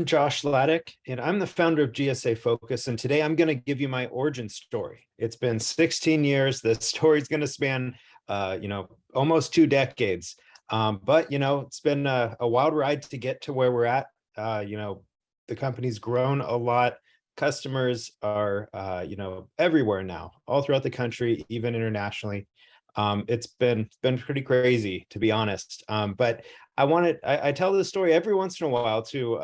I'm Josh Laddick, and I'm the founder of GSA Focus. And today I'm going to give you my origin story. It's been 16 years. The story's going to span, almost 2 decades. But it's been a wild ride to get to where we're at. The company's grown a lot. Customers are, everywhere now, all throughout the country, even internationally. It's been pretty crazy, to be honest. But I tell this story every once in a while to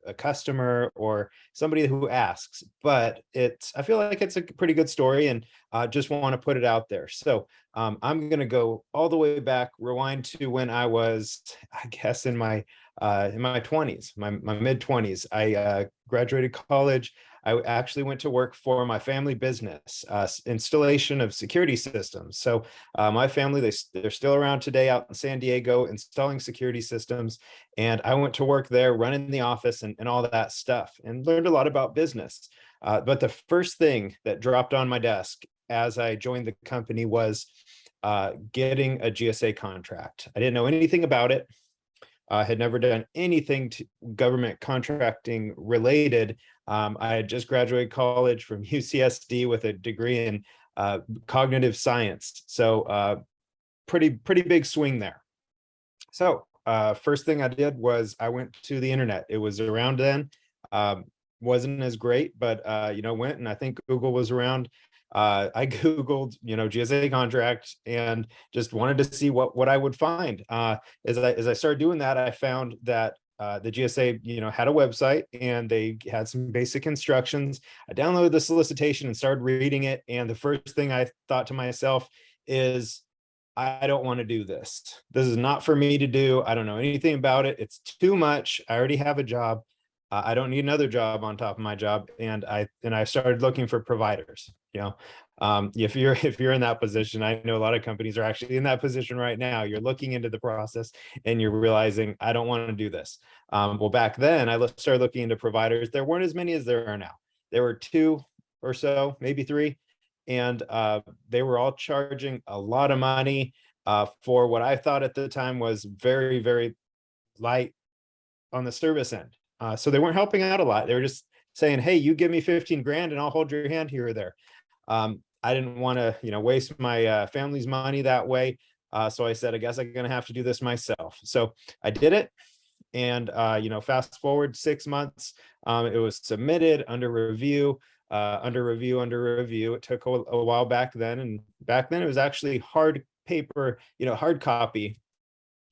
a customer or somebody who asks, but I feel like it's a pretty good story, and just want to put it out there. So I'm going to go all the way back, rewind to when I was, I guess, in my 20s, my mid 20s. I graduated college. I actually went to work for my family business, installation of security systems. So my family, they're still around today out in San Diego installing security systems. And I went to work there running the office and all that stuff, and learned a lot about business. But the first thing that dropped on my desk as I joined the company was getting a GSA contract. I didn't know anything about it. I had never done anything to government contracting related. I had just graduated college from UCSD with a degree in cognitive science. So pretty big swing there. So first thing I did was I went to the internet. It was around then. Wasn't as great, but went, and I think Google was around. I Googled, GSA contract, and just wanted to see what I would find. As I started doing that, I found that the GSA, had a website, and they had some basic instructions. I downloaded the solicitation and started reading it. And the first thing I thought to myself is, I don't want to do this. This is not for me to do. I don't know anything about it. It's too much. I already have a job. I don't need another job on top of my job. And I started looking for providers. If you're in that position, I know a lot of companies are actually in that position right now. You're looking into the process and you're realizing, I don't want to do this. Well, back then I started looking into providers. There weren't as many as there are now. There were 2 or so, maybe 3. And they were all charging a lot of money for what I thought at the time was very, very light on the service end. So they weren't helping out a lot. They were just saying, hey, you give me 15 grand and I'll hold your hand here or there. I didn't want to, waste my family's money that way. So I said, I guess I'm going to have to do this myself. So I did it. And, fast forward 6 months, it was submitted, under review. It took a while back then. And back then it was actually hard paper, hard copy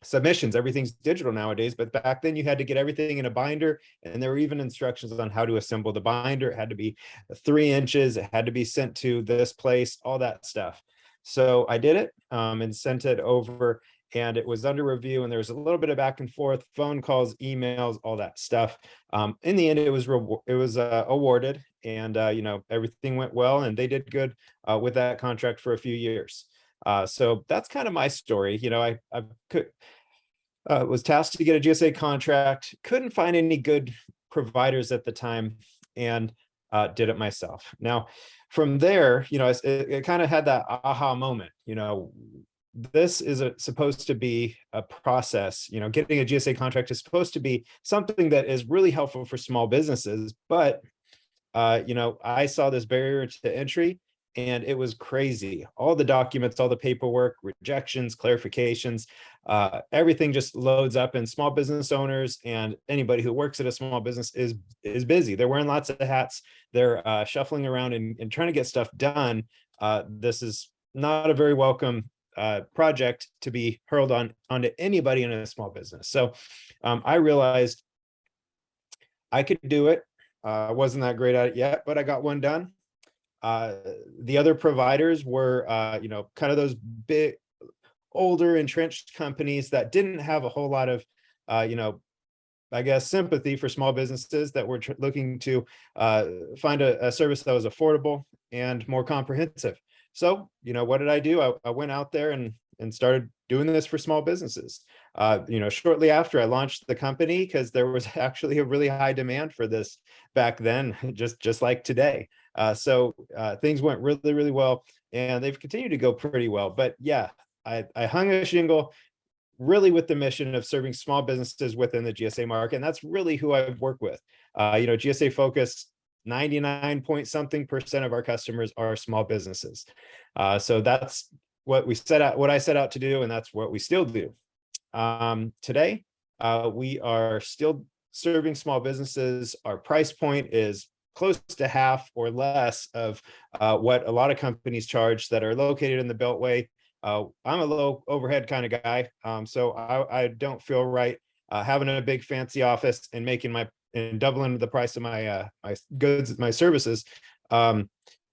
submissions. Everything's digital nowadays, but back then you had to get everything in a binder, and there were even instructions on how to assemble the binder. It had to be 3 inches. It had to be sent to this place, all that stuff. So I did it and sent it over, and it was under review, and there was a little bit of back and forth, phone calls, emails, all that stuff. In the end, it was awarded, and everything went well, and they did good with that contract for a few years. So that's kind of my story. I was tasked to get a GSA contract, couldn't find any good providers at the time, and did it myself. Now, from there, it kind of had that aha moment. This is supposed to be a process. Getting a GSA contract is supposed to be something that is really helpful for small businesses. But, I saw this barrier to entry, and it was crazy. All the documents, all the paperwork, rejections, clarifications, everything just loads up, and small business owners and anybody who works at a small business is busy. They're wearing lots of hats. They're shuffling around and trying to get stuff done. This is not a very welcome project to be hurled onto anybody in a small business. So I realized I could do it. I wasn't that great at it yet, but I got one done. The other providers were, kind of those big, older, entrenched companies that didn't have a whole lot of, I guess, sympathy for small businesses that were looking to find a service that was affordable and more comprehensive. So, what did I do? I went out there and started doing this for small businesses. Shortly after I launched the company, because there was actually a really high demand for this back then, just like today. So things went really, really well, and they've continued to go pretty well. But yeah, I hung a shingle, really with the mission of serving small businesses within the GSA market. And that's really who I've worked with. GSA Focus, 99 point something percent of our customers are small businesses. So that's what I set out to do, and that's what we still do. Today, we are still serving small businesses. Our price point is close to half or less of what a lot of companies charge that are located in the Beltway. I'm a low overhead kind of guy, so I don't feel right having a big fancy office and doubling the price of my goods, my services,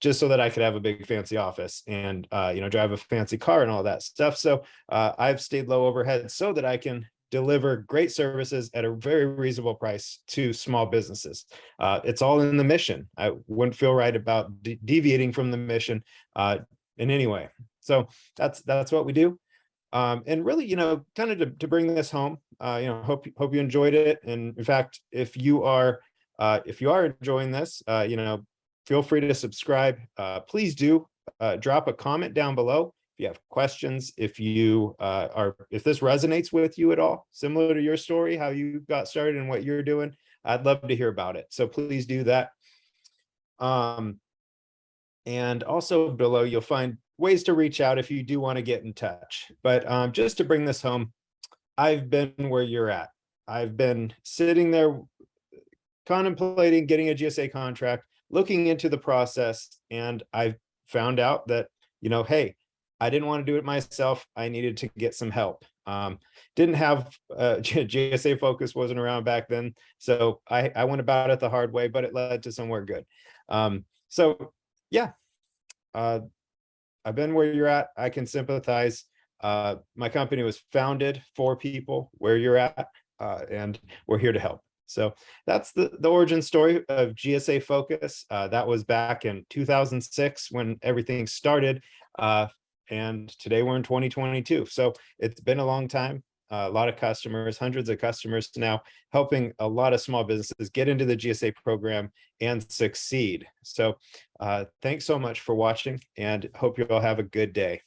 just so that I could have a big fancy office and drive a fancy car and all that stuff. So I've stayed low overhead so that I can deliver great services at a very reasonable price to small businesses. It's all in the mission. I wouldn't feel right about deviating from the mission in any way. So that's what we do. And really, kind of to bring this home, hope you enjoyed it. And in fact, if you are enjoying this, feel free to subscribe. Please do drop a comment down below if you have questions, if this resonates with you at all, similar to your story, how you got started and what you're doing. I'd love to hear about it. So please do that. And also below, you'll find ways to reach out if you do want to get in touch. But just to bring this home, I've been where you're at. I've been sitting there contemplating getting a GSA contract, looking into the process, and I found out that, hey, I didn't want to do it myself. I needed to get some help. Didn't have GSA Focus wasn't around back then. So I went about it the hard way, but it led to somewhere good. So yeah, I've been where you're at. I can sympathize. My company was founded for people where you're at, and we're here to help. So that's the origin story of GSA Focus. That was back in 2006 when everything started. And today we're in 2022. So it's been a long time. A lot of customers, hundreds of customers now, helping a lot of small businesses get into the GSA program and succeed. So thanks so much for watching, and hope you all have a good day.